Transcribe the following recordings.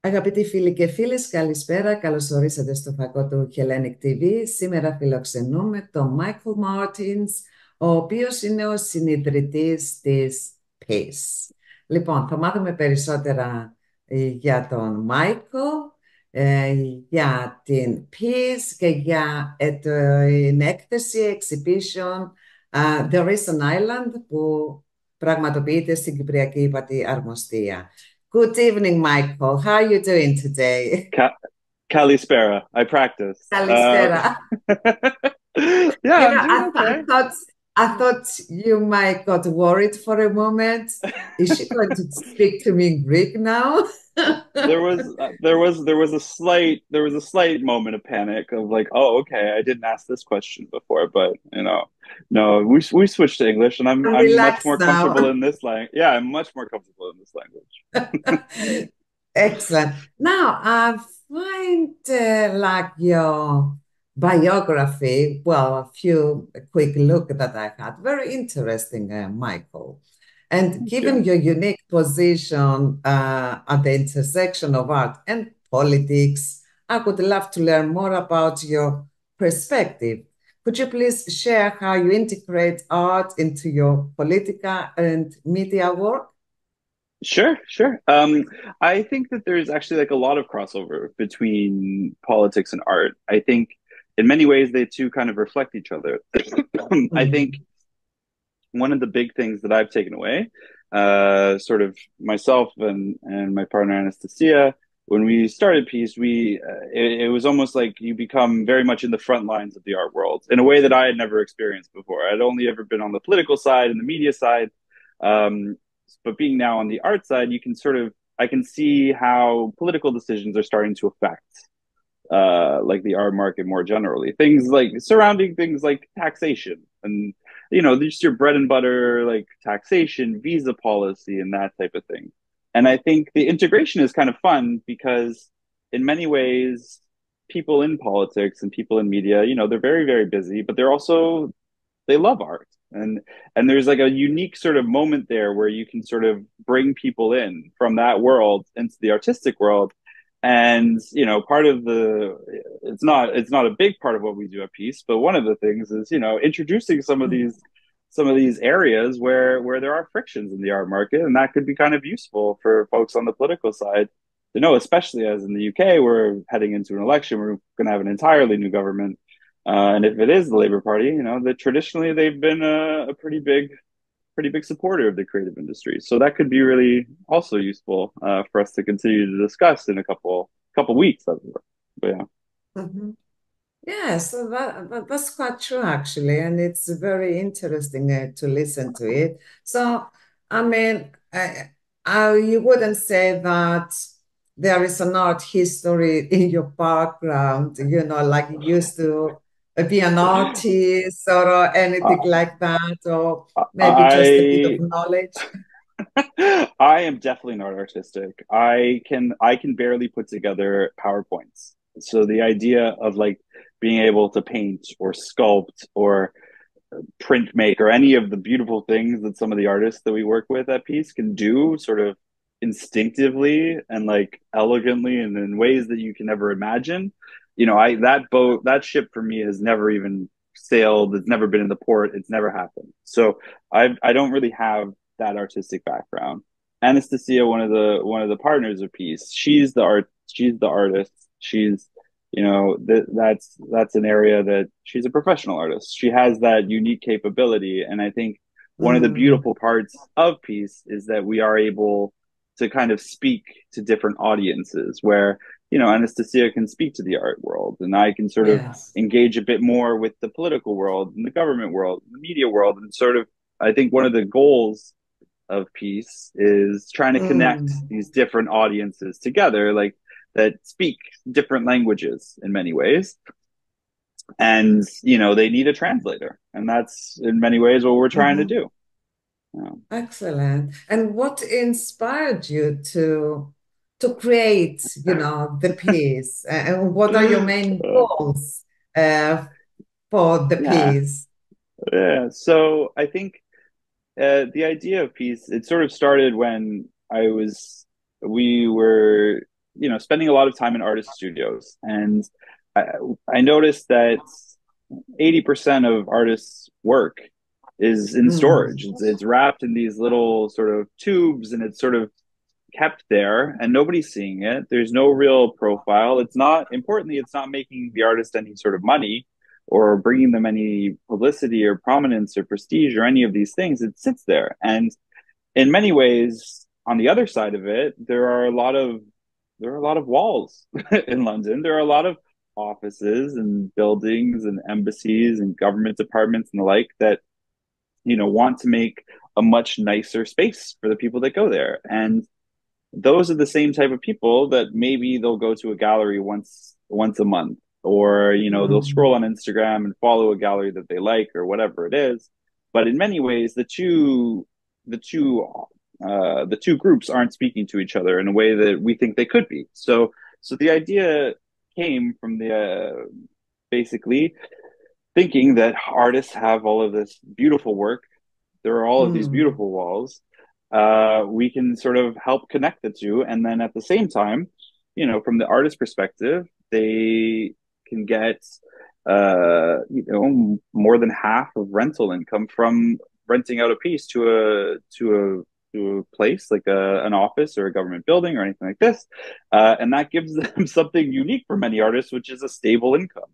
Αγαπητοί φίλοι και φίλες, καλησπέρα. Καλώς ορίσατε στο φακό του Hellenic TV. Σήμερα φιλοξενούμε τον Michael Martins, ο οποίος είναι ο συν-ιδρυτής της Peace. Λοιπόν, θα μάθουμε περισσότερα για τον Michael, για την Peace και για την έκθεση exhibition There is an Island που πραγματοποιείται στην Κυπριακή Ύπατη Αρμοστεία. Good evening, Michael. How are you doing today? Kalispera. I practice. Kalispera. Yeah, You I'm know, doing okay. I thought you might got worried for a moment. Is she going to speak to me in Greek now? there was a slight moment of panic of like, oh, okay, I didn't ask this question before, but no, we switched to English, and I'm much Relax more now. comfortable in this language. Yeah, I'm much more comfortable in this language. Excellent. Now, I find like your biography, well, a quick look that I had, very interesting, Michael. And given Yeah. your unique position at the intersection of art and politics, I would love to learn more about your perspective. Could you please share how you integrate art into your political and media work? Sure. I think that there's actually like a lot of crossover between politics and art. I think in many ways they two kind of reflect each other. I think one of the big things that I've taken away, sort of myself and my partner Anastasia, when we started Peace, it was almost like you become very much in the front lines of the art world in a way that I had never experienced before. I'd only ever been on the political side and the media side. But being now on the art side, I can see how political decisions are starting to affect like the art market more generally. Things like surrounding things like taxation and just your bread and butter like taxation, visa policy, and that type of thing. And I think the integration is kind of fun because in many ways, people in politics and people in media, they're very, very busy, but they love art. And there's like a unique sort of moment there where you can sort of bring people in from that world into the artistic world. And part of it's not a big part of what we do at Peace, but one of the things is introducing some of these areas where there are frictions in the art market, and that could be kind of useful for folks on the political side to know, especially as in the UK we're heading into an election, we're going to have an entirely new government. And if it is the Labour Party, that traditionally they've been a pretty big supporter of the creative industry. So that could be really also useful for us to continue to discuss in a couple weeks. But yeah. Mm-hmm. Yeah, so that's quite true, actually, and it's very interesting to listen to it. So, I mean, you wouldn't say that there is an art history in your background, like you used to be an artist or anything like that, or maybe just a bit of I knowledge. I am definitely not artistic. I can barely put together PowerPoints. So the idea of like being able to paint or sculpt or print make or any of the beautiful things that some of the artists that we work with at Peace can do sort of instinctively and like elegantly and in ways that you can never imagine. That ship for me has never even sailed. It's never been in the port. It's never happened. So I don't really have that artistic background. Anastasia, one of the partners of Peace, she's the artist. She's that's an area that she's a professional artist. She has that unique capability, and I think one of the Mm, beautiful parts of Peace is that we are able to kind of speak to different audiences where Anastasia can speak to the art world, and I can sort of yes. engage a bit more with the political world and the government world and the media world, and sort of I think one of the goals of Peace is trying to connect Mm, these different audiences together, like that speak different languages in many ways. And, they need a translator. And that's in many ways what we're trying to mhm. do. Excellent. And what inspired you to create, the piece? And what are your main goals uh, for the Yeah. piece? Yeah. So I think the idea of Peace, it sort of started when we were spending a lot of time in artist studios, and I noticed that 80% of artists' work is in storage. It's wrapped in these little sort of tubes, and it's sort of kept there, and nobody's seeing it. There's no real profile. It's not, importantly, it's not making the artist any sort of money or bringing them any publicity or prominence or prestige or any of these things. It sits there. And in many ways, on the other side of it, there are a lot of walls in London. There are a lot of offices and buildings and embassies and government departments and the like that want to make a much nicer space for the people that go there. And those are the same type of people that maybe they'll go to a gallery once a month, or they'll scroll on Instagram and follow a gallery that they like or whatever it is. But in many ways, the two groups aren't speaking to each other in a way that we think they could be. So the idea came from the basically thinking that artists have all of this beautiful work. There are all of these beautiful walls. We can sort of help connect the two, and then at the same time, from the artist perspective, they can get more than half of rental income from renting out a piece to a place like an office or a government building or anything like this, and that gives them something unique for many artists, which is a stable income.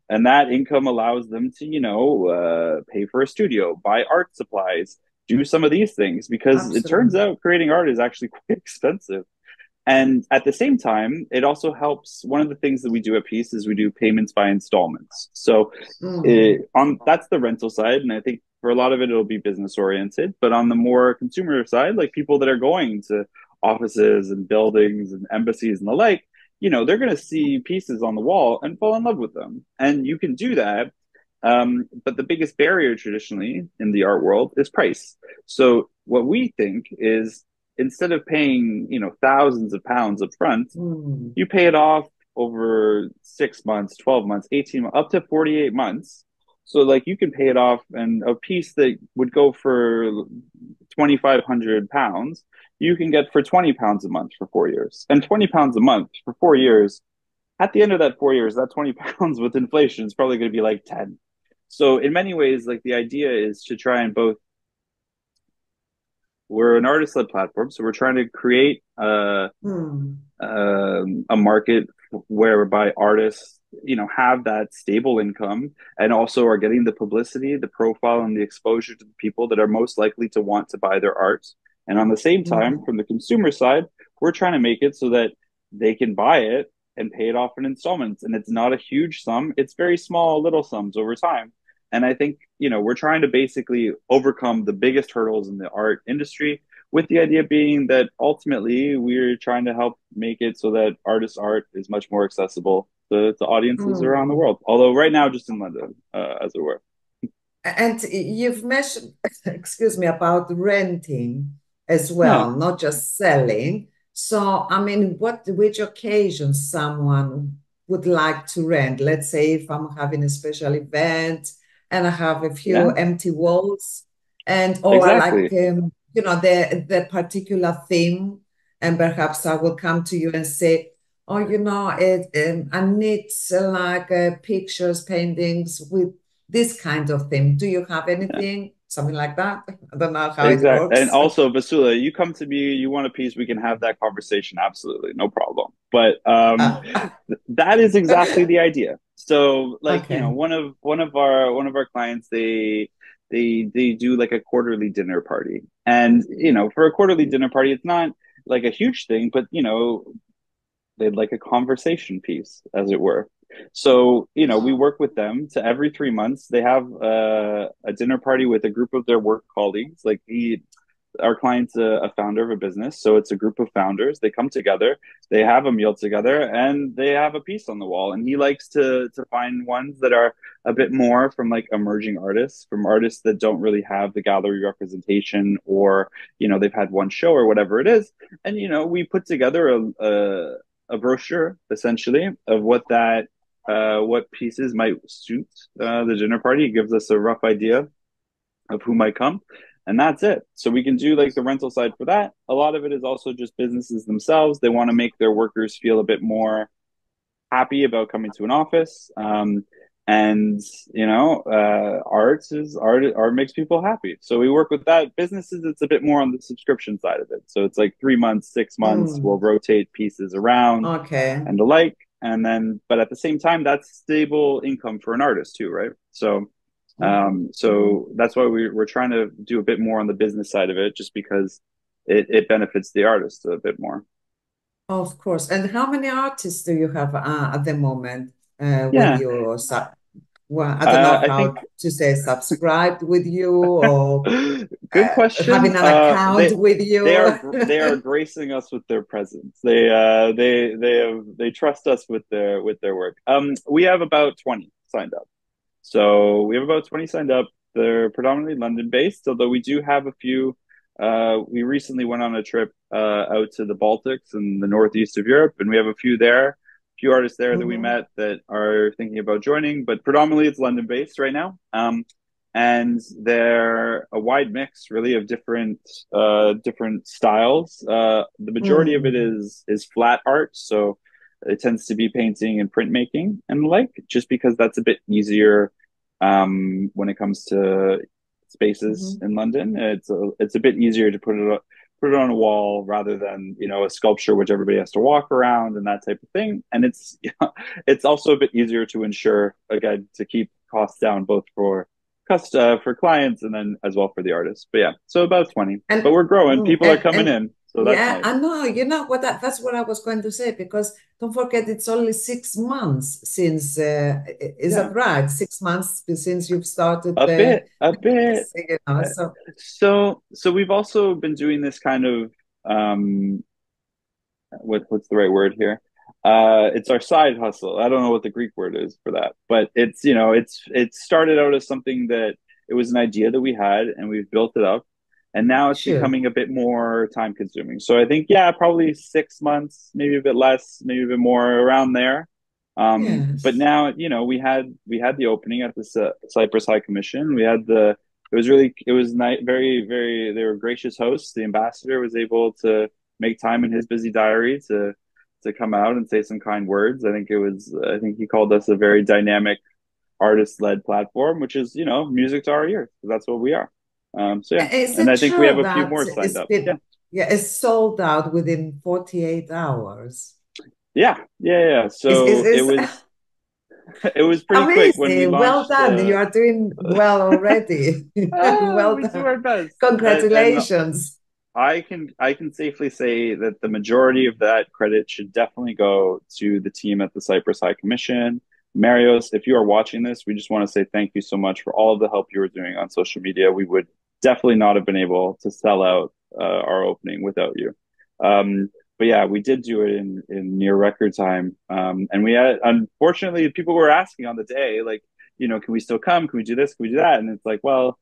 And that income allows them to pay for a studio, buy art supplies, do some of these things, because Absolutely. It turns out creating art is actually quite expensive. And at the same time, it also helps. One of the things that we do at Peace is we do payments by installments. So that's the rental side. And I think for a lot of it, it'll be business oriented. But on the more consumer side, like people that are going to offices and buildings and embassies and the like, they're going to see pieces on the wall and fall in love with them. And you can do that. But the biggest barrier traditionally in the art world is price. So what we think is, instead of paying, thousands of pounds up front, you pay it off over 6 months, 12 months, 18 months, up to 48 months. So like you can pay it off, and a piece that would go for £2,500, you can get for £20 a month for 4 years. And £20 a month for 4 years, at the end of that 4 years, that £20 with inflation is probably going to be like 10. So in many ways, like the idea is to try and both, we're an artist-led platform, so we're trying to create a market whereby artists, have that stable income and also are getting the publicity, the profile, and the exposure to the people that are most likely to want to buy their art. And on the same time, from the consumer side, we're trying to make it so that they can buy it and pay it off in installments. And it's not a huge sum. It's very small, little sums over time. And I think, we're trying to basically overcome the biggest hurdles in the art industry, with the idea being that ultimately we're trying to help make it so that artists' art is much more accessible to audiences around the world. Although right now, just in London, as it were. And you've mentioned, excuse me, about renting as well, not just selling. So, I mean, which occasions someone would like to rent? Let's say if I'm having a special event and I have a few empty walls, or Exactly. like the particular theme, and perhaps I will come to you and say, oh, I need like pictures, paintings with this kind of theme. Do you have anything, something like that? I don't know how it works. And also, Vasula, you come to me, you want a piece, we can have that conversation. Absolutely, no problem. But that is exactly the idea. So, like, one of our clients, they do like a quarterly dinner party, and for a quarterly dinner party, it's not like a huge thing, but they'd like a conversation piece, as it were. So, we work with them to every 3 months. They have a dinner party with a group of their work colleagues. Like our client's a founder of a business. So it's a group of founders. They come together, they have a meal together, and they have a piece on the wall. And he likes to find ones that are a bit more from like emerging artists, from artists that don't really have the gallery representation, or, they've had one show or whatever it is. And, we put together a brochure essentially of what pieces might suit the dinner party. It gives us a rough idea of who might come. and that's it. So we can do like the rental side for that. A lot of it is also just businesses themselves. They want to make their workers feel a bit more happy about coming to an office. And art makes people happy. So we work with that. Businesses, it's a bit more on the subscription side of it. So it's like 3 months, 6 months, we'll rotate pieces around and the like. And then, but at the same time, that's stable income for an artist too, right? So that's why we're trying to do a bit more on the business side of it, just because it benefits the artist a bit more. Of course. And how many artists do you have at the moment with Yeah. you? Well, I don't know how to say subscribed with you, or good question. Having an account with you. They are gracing us with their presence. They trust us with their work. We have about 20 signed up. So we have about 20 signed up. They're predominantly London based, although we do have a few. We recently went on a trip out to the Baltics and the northeast of Europe, and we have a few artists there that we met that are thinking about joining, but predominantly it's London based right now. And they're a wide mix really of different styles. The majority of it is flat art. So it tends to be painting and printmaking and the like, just because that's a bit easier when it comes to spaces in London. It's a bit easier to put it on a wall rather than a sculpture which everybody has to walk around and that type of thing. And it's also a bit easier to ensure, again, to keep costs down, both for clients and then as well for the artists. But yeah, so about 20. But we're growing. People are coming in. So that's nice. I know. You know what? That's what I was going to say, because don't forget, it's only 6 months since. Is that right? 6 months since you've started. A bit. So we've also been doing this kind of what's the right word here? It's our side hustle. I don't know what the Greek word is for that, but it started out as something that it was an idea that we had, and we've built it up. And now it's becoming a bit more time consuming. So I think, probably 6 months, maybe a bit less, maybe a bit more around there. But now, we had the opening at the Cyprus High Commission. It was nice, very, very, they were gracious hosts. The ambassador was able to make time in his busy diary to come out and say some kind words. I think he called us a very dynamic artist-led platform, which is, music to our ears. That's what we are. And I think we have a few more signed up. It's sold out within 48 hours. Yeah. So it was pretty quick when we launched. Well done. You are doing well already. Well done. Do our best. Congratulations. I can safely say that the majority of that credit should definitely go to the team at the Cyprus High Commission. Marios, if you are watching this, we just want to say thank you so much for all of the help you were doing on social media. We would definitely not have been able to sell out our opening without you. But yeah, we did do it in near record time. And we had, unfortunately, people were asking on the day, like, can we still come? Can we do this? Can we do that? And it's like, well,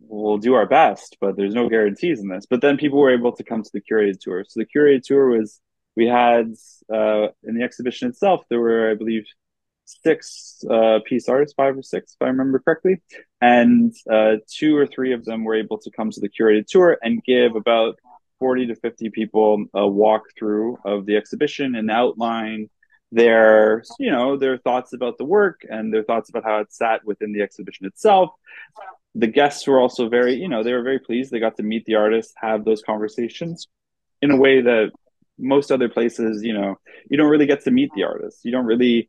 we'll do our best, but there's no guarantees in this. But then people were able to come to the curated tour. So the curated tour we had in the exhibition itself, there were, I believe, 6 piece artists, 5 or 6, if I remember correctly. And 2 or 3 of them were able to come to the curated tour and give about 40 to 50 people a walkthrough of the exhibition and outline their thoughts about the work and their thoughts about how it sat within the exhibition itself. The guests were also very, they were very pleased. They got to meet the artists, have those conversations in a way that most other places, you don't really get to meet the artists. You don't really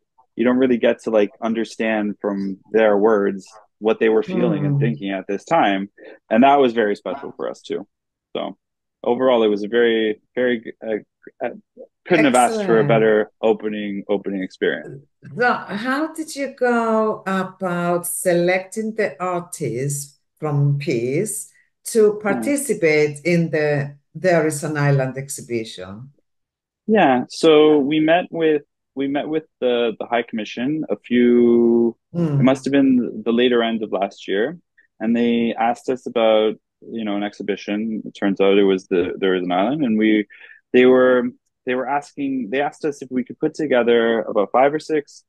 get to like understand from their words what they were feeling and thinking at this time. And that was very special for us too. So overall, it was a very, very, couldn't have asked for a better opening experience. So how did you go about selecting the artists from Peace to participate in the There Is an Island exhibition? Yeah, so we met with the High Commission it must have been the later end of last year, and they asked us about an exhibition. It turns out it was There Is an Island, and they asked us if we could put together about 5 or 6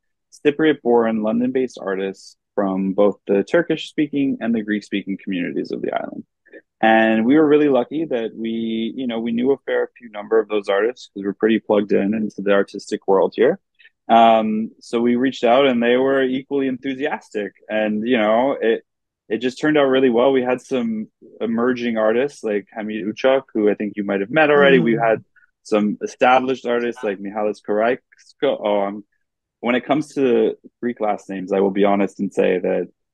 Cypriot-born London-based artists from both the Turkish-speaking and the Greek-speaking communities of the island. And we were really lucky that we knew a fair few number of those artists because we're pretty plugged in into the artistic world here. So we reached out and they were equally enthusiastic. And, it just turned out really well. We had some emerging artists like Hamid Uchak, who I think you might have met already. We had some established artists like Mihalis Karaisko. When it comes to Greek last names, I will be honest and say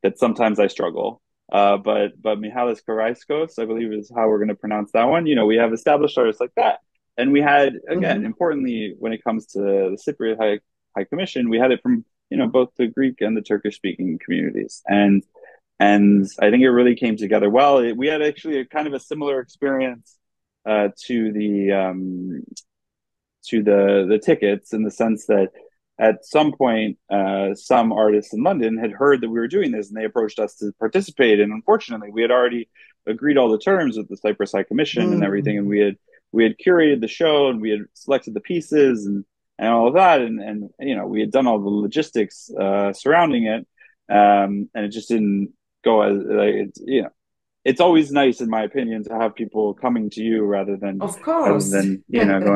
that sometimes I struggle. But Mihalis Karaiskos, I believe is how we're going to pronounce that one. We have established artists like that. And we had, again, importantly, when it comes to the Cypriot High Commission, we had it from, both the Greek and the Turkish speaking communities. And I think it really came together well. We had actually a kind of a similar experience to the tickets, in the sense that at some point, some artists in London had heard that we were doing this, and they approached us to participate. And unfortunately, we had already agreed all the terms with the Cyprus High Commission and everything, and we had curated the show, and we had selected the pieces and all of that, and we had done all the logistics surrounding it, and it just didn't go as it's always nice, in my opinion, to have people coming to you rather than going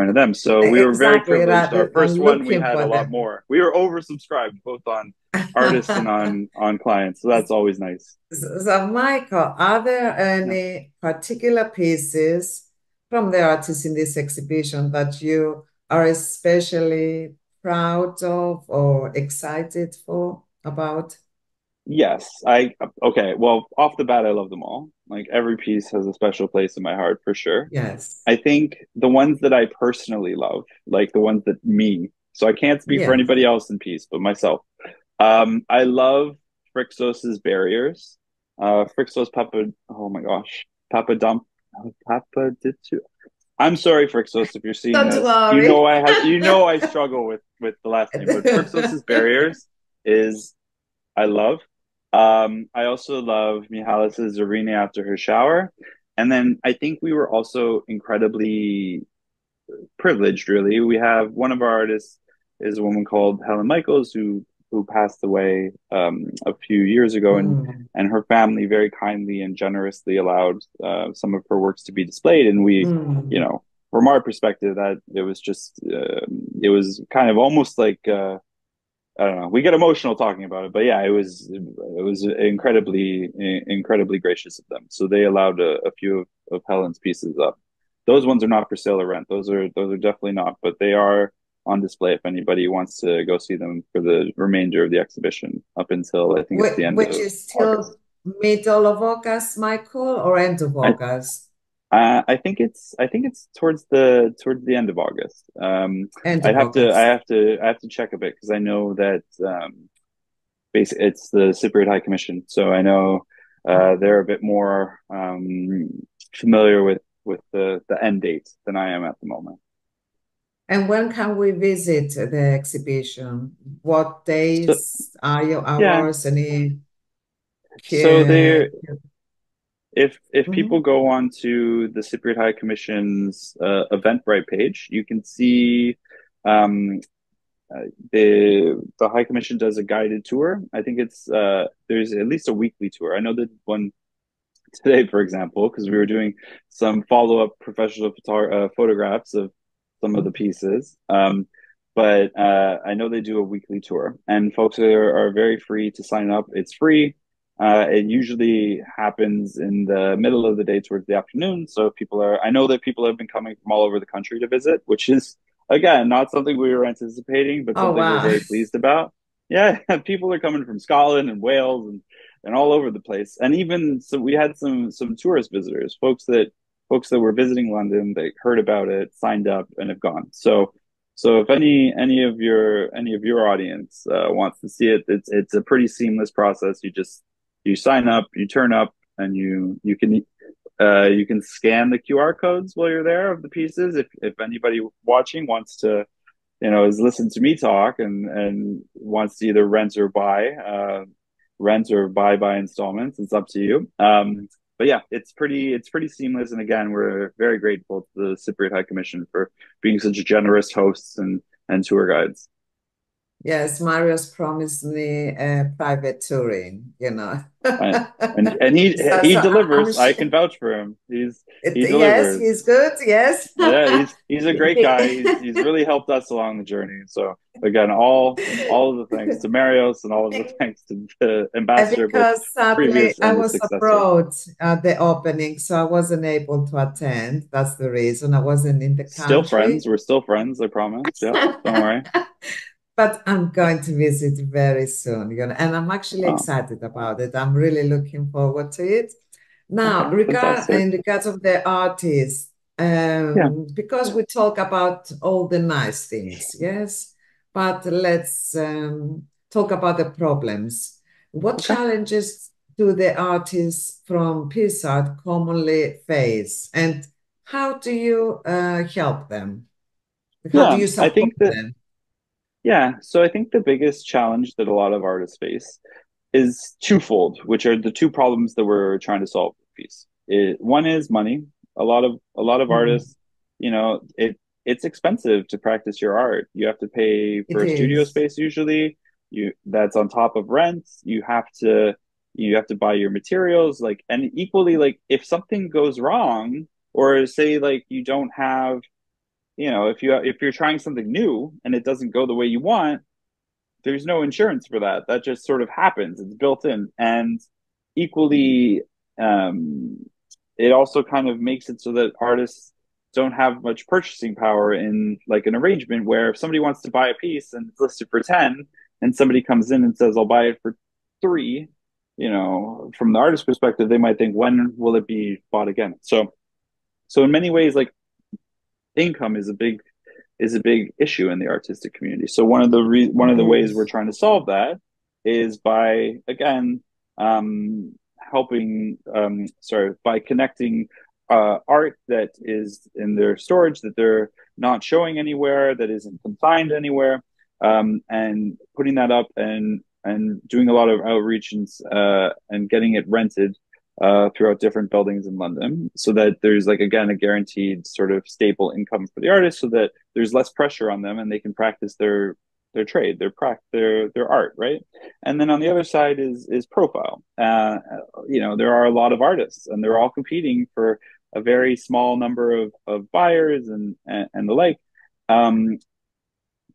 to them. So we were very privileged. Our first one, we had a lot more. We were oversubscribed both on artists and on clients. So that's always nice. So Michael, are there any particular pieces from the artists in this exhibition that you are especially proud of or excited about? Yes, okay. Well, off the bat, I love them all. Like, every piece has a special place in my heart, for sure. Yes. I think the ones that I personally love, like the ones that so I can't speak for anybody else in piece, but myself. I love Phrixos's barriers. Phrixos Papadopoulos. I'm sorry, Phrixos, if you're seeing Don't this. Worry. I struggle with the last name, but Phrixos's barriers I love. I also love Mihalis' Zarina after her shower. And then I think we were also incredibly privileged, really. We have one of our artists is a woman called Helen Michaels, who passed away a few years ago, and her family very kindly and generously allowed some of her works to be displayed. And we, from our perspective, that it was just, it was kind of almost like, I don't know. We get emotional talking about it, but yeah, it was incredibly gracious of them. So they allowed a few of Helen's pieces up. Those ones are not for sale or rent. Those are definitely not, but they are on display if anybody wants to go see them for the remainder of the exhibition up until I think it's the end. Which is still middle of August, Michael, or end of August? I think it's towards the end of August. I have to check a bit, because I know that basically it's the Cypriot High Commission, so I know they're a bit more familiar with the end date than I am at the moment. And when can we visit the exhibition? What days are your hours? Any? So if people go on to the Cypriot High Commission's Eventbrite page, you can see the High Commission does a guided tour. I think it's there's at least a weekly tour. I know that one today, for example, because we were doing some follow-up professional photographs of some of the pieces. But I know they do a weekly tour, and folks are very free to sign up. It's free. It usually happens in the middle of the day towards the afternoon. So I know that people have been coming from all over the country to visit, which is, again, not something we were anticipating, but something we're very pleased about. Yeah, people are coming from Scotland and Wales and all over the place. And even so, we had some tourist visitors, folks that were visiting London, they heard about it, signed up, and have gone. So if any of your audience wants to see it, it's a pretty seamless process. You sign up, you turn up, and you can scan the QR codes while you're there of the pieces. If anybody watching wants to, has listened to me talk and wants to either rent or buy by installments, it's up to you. But yeah, it's pretty seamless. And again, we're very grateful to the Cypriot High Commission for being such generous hosts and tour guides. Yes, Mario's promised me a private touring, you know. I, and he I'm delivers. I sure. can vouch for him. He Yes, delivers. he's good. Yes. Yeah, he's a great guy. He's really helped us along the journey. So again, all of the thanks to Marios and all of the thanks to the ambassador, both Because sadly previous I and the was successor. abroad at the opening, so I wasn't able to attend. That's the reason I wasn't in the Still country. friends. We're still friends. I promise. Yeah, don't worry. But I'm going to visit very soon, you know, and I'm actually Oh, excited about it. I'm really looking forward to it. Now, okay, fantastic. in regards of the artists, Yeah, because we talk about all the nice things, yes, but let's talk about the problems. What okay. challenges do the artists from Peace Art commonly face, and how do you help them? How do Yeah, you I support think that. them? Yeah, so I think the biggest challenge that a lot of artists face is twofold, which are the two problems that we're trying to solve with peace. One is money. A lot of Mm, artists, it's expensive to practice your art. You have to pay it for a studio is. space usually. That's on top of rent. You have to buy your materials, like, and equally, like, if something goes wrong, or say like you don't have, if you're trying something new and it doesn't go the way you want, there's no insurance for that. That just sort of happens. It's built in. And equally, um, it also kind of makes it so that artists don't have much purchasing power in like an arrangement where if somebody wants to buy a piece and it's listed for 10 and somebody comes in and says, I'll buy it for 3, from the artist's perspective, they might think, when will it be bought again? So in many ways, like, income is a big issue in the artistic community. So one of It the ways we're is. trying to solve that is by, again, by connecting art that is in their storage, that they're not showing anywhere, that isn't consigned anywhere, and putting that up and doing a lot of outreach and getting it rented throughout different buildings in London, so that there's, like, again, a guaranteed sort of stable income for the artist, so that there's less pressure on them and they can practice their trade, their art, right? And then on the other side is profile. There are a lot of artists, and they're all competing for a very small number of buyers and the like. Um,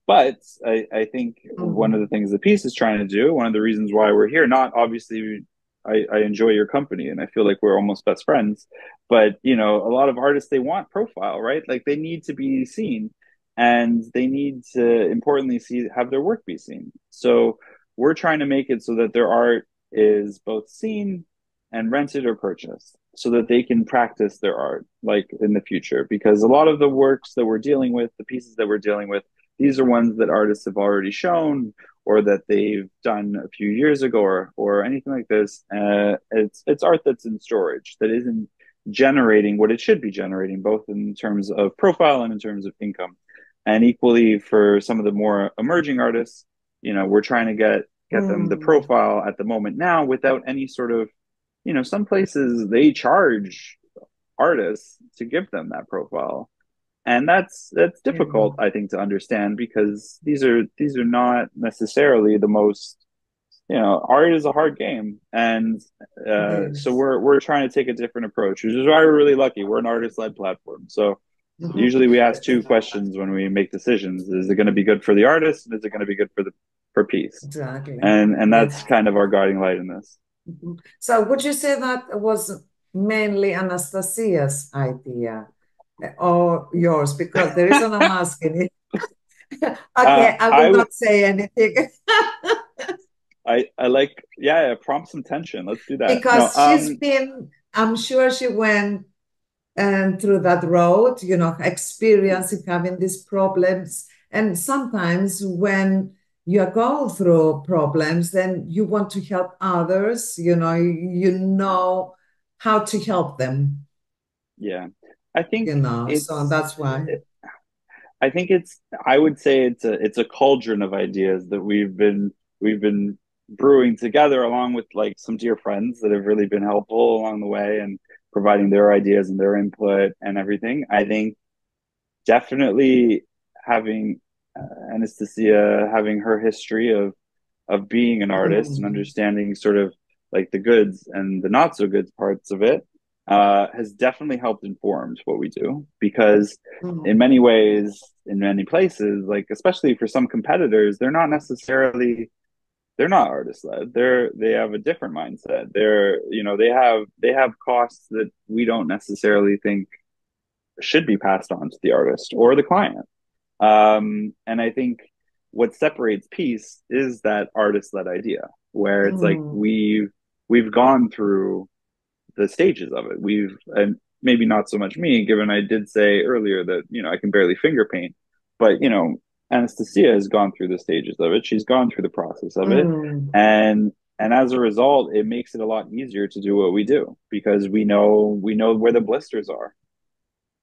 but I think one of Mm, the things the piece is trying to do, one of the reasons why we're here, not obviously, I enjoy your company and I feel like we're almost best friends, but a lot of artists, they want profile, right? Like, they need to be seen, and they need to importantly have their work be seen. So we're trying to make it so that their art is both seen and rented or purchased, so that they can practice their art, like, in the future, because a lot of the works that we're dealing with, the pieces that we're dealing with, these are ones that artists have already shown, or that they've done a few years ago, or anything like this. It's art that's in storage, that isn't generating what it should be generating, both in terms of profile and in terms of income. And equally, for some of the more emerging artists, we're trying to get them the mm, profile at the moment now, without any sort of, some places they charge artists to give them that profile, and that's difficult, mm, I think, to understand, because these are not necessarily the most, art is a hard game. And it so is. we're trying to take a different approach, which is why we're really lucky. We're an artist-led platform, so Mhm. usually we ask two questions when we make decisions: is it going to be good for the artist, and is it going to be good for peace? Exactly. And Yeah. that's kind of our guiding light in this. Mhm. So would you say that was mainly Anastasia's idea, or yours? Because the reason I'm asking it, okay, I will I would not say anything I like, yeah, prompt some tension. Let's do that. No, because I'm sure she went through that road, you know, experiencing having these problems. And sometimes when you are going through problems, then you want to help others, you know how to help them, yeah. I think so it's that's why. I would say it's a cauldron of ideas that we've been brewing together, along with, like, some dear friends that have really been helpful along the way, and providing their ideas and their input and everything. I think definitely having Anastasia having her history of being an artist and Mm. understanding sort of like the goods and the not so good parts of it, has definitely helped inform what we do, because in Mm. many ways, in many places, like especially for some competitors, they're not artist led. They have a different mindset. They have costs that we don't necessarily think should be passed on to the artist or the client. And I think what separates peace is that artist led idea, where it's like Mm. we've gone through the stages of it. And maybe not so much me, given I did say earlier that, I can barely finger paint, but, Anastasia has gone through the stages of it. She's gone through the process of it. Mm. And as a result, it makes it a lot easier to do what we do, because we know where the blisters are,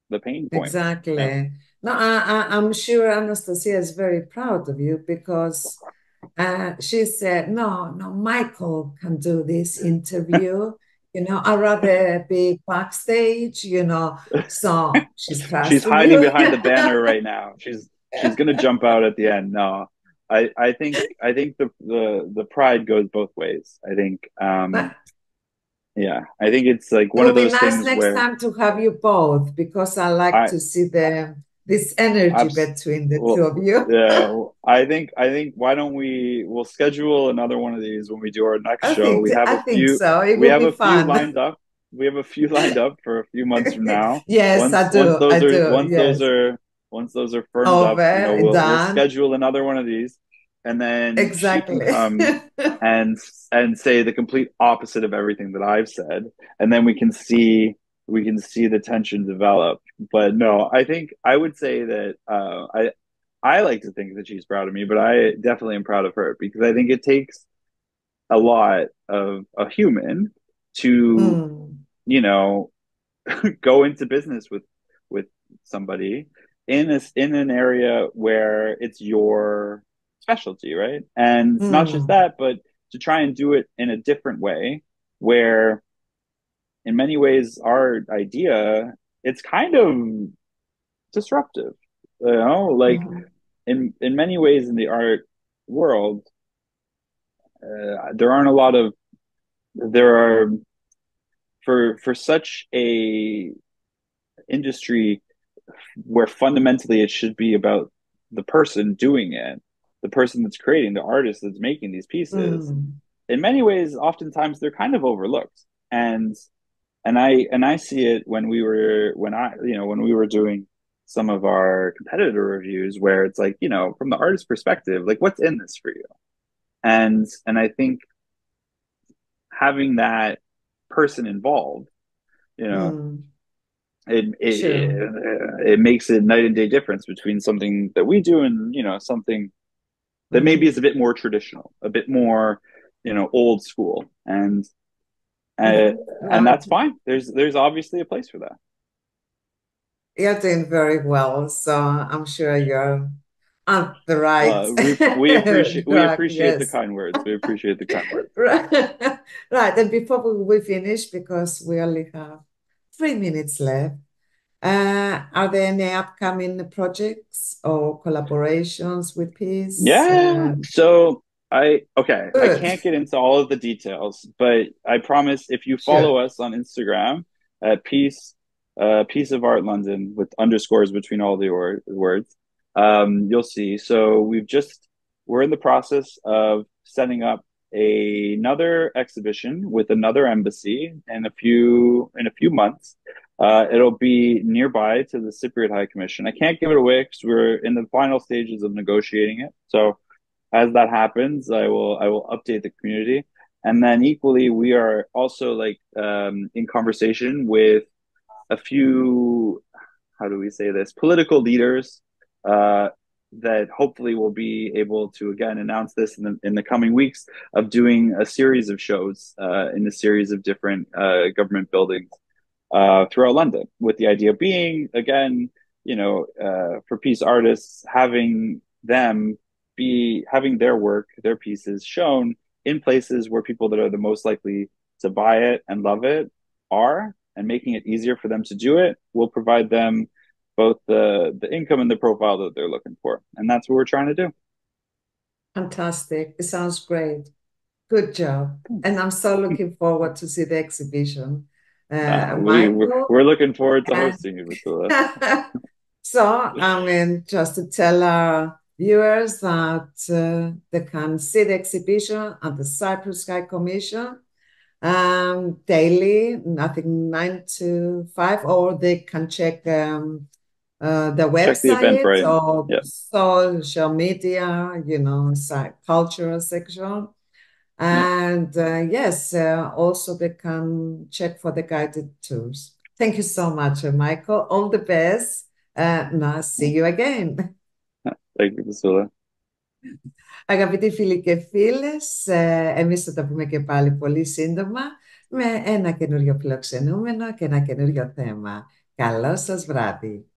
the pain points. Yeah. Exactly. No, I'm sure Anastasia is very proud of you because she said, no, no, Michael can do this interview. I'd rather be backstage, so she's She's trusting hiding you. behind the banner right now. She's gonna jump out at the end. No, I think the pride goes both ways. I think But yeah, I think it's like it one of would be those nice things next where time to have you both because I like I to see this energy abs between the two well of you. yeah well, I think why don't we'll schedule another one of these when we do our next show. I think so. It We will have be a few fun. lined up. We have a few lined up for a few months from now. Yes, Once I once do. I those are do. once those Yes. are once those are firmed up, Over, we'll done. schedule another one of these, and then she can Exactly. come and say the complete opposite of everything that I've said, and then we can see the tension develop. But no, I think I would say that I like to think that she's proud of me, but I definitely am proud of her, because I think it takes a lot of a human to, Mm, you know, go into business with somebody in an area where it's your specialty, right? And it's not just mm, that, but to try and do it in a different way, where in many ways our idea, it's kind of disruptive, like mhm, in many ways in the art world, there aren't a lot of there are for such a industry where fundamentally it should be about the person doing it, the person that's creating, the artist that's making these pieces. mm, In many ways, oftentimes they're kind of overlooked. And I see it when we were doing some of our competitor reviews, where it's like, from the artist perspective, like, what's in this for you? And I think having that person involved, you know, mm. it True. it makes a night and day difference between something that we do and, something that maybe is Hmm. a bit more traditional, a bit more, old school, uh, Hmm. and No, that's fine. There's obviously a place for that. you're doing very well, so I'm sure you're on the right Well, we track. appreciate the Yes. kind words. We appreciate the kind words. Right. Right. And before we finish, because we only have 3 minutes left, are there any upcoming projects or collaborations with Peace? Yeah. So I Good. can't get into all of the details, but I promise if you Sure. follow us on Instagram at piece of art London with underscores between all the words, you'll see. So we're in the process of setting up another exhibition with another embassy in a few months. It'll be nearby to the Cypriot High Commission. I can't give it away because we're in the final stages of negotiating it. So as that happens, I will update the community. And then equally, we are also like in conversation with a few, how do we say this, political leaders, uh, that hopefully will be able to again announce this in the coming weeks, of doing a series of shows in a series of different government buildings throughout London, with the idea being, again, for peace artists, having their work, their pieces shown in places where people that are the most likely to buy it and love it are, and making it easier for them to do it will provide them both the income and the profile that they're looking for. And that's what we're trying to do. Fantastic. It sounds great. Good job. And I'm so looking forward to see the exhibition. Michael, we're looking forward to hosting you, Vasula. So, I mean, just to tell our viewers that they can see the exhibition at the Cyprus Sky Commission daily, I think 9 to 5, or they can check the website or social media, you know, cultural section. And yes, also they can check for the guided tours. Thank you so much, Michael. All the best. Now, see you again. Thank you, Vasula. Αγαπητοί φίλοι και φίλες, εμείς θα τα πούμε και πάλι πολύ σύντομα με ένα καινούριο φιλοξενούμενο και ένα καινούριο θέμα. Καλό σας βράδυ.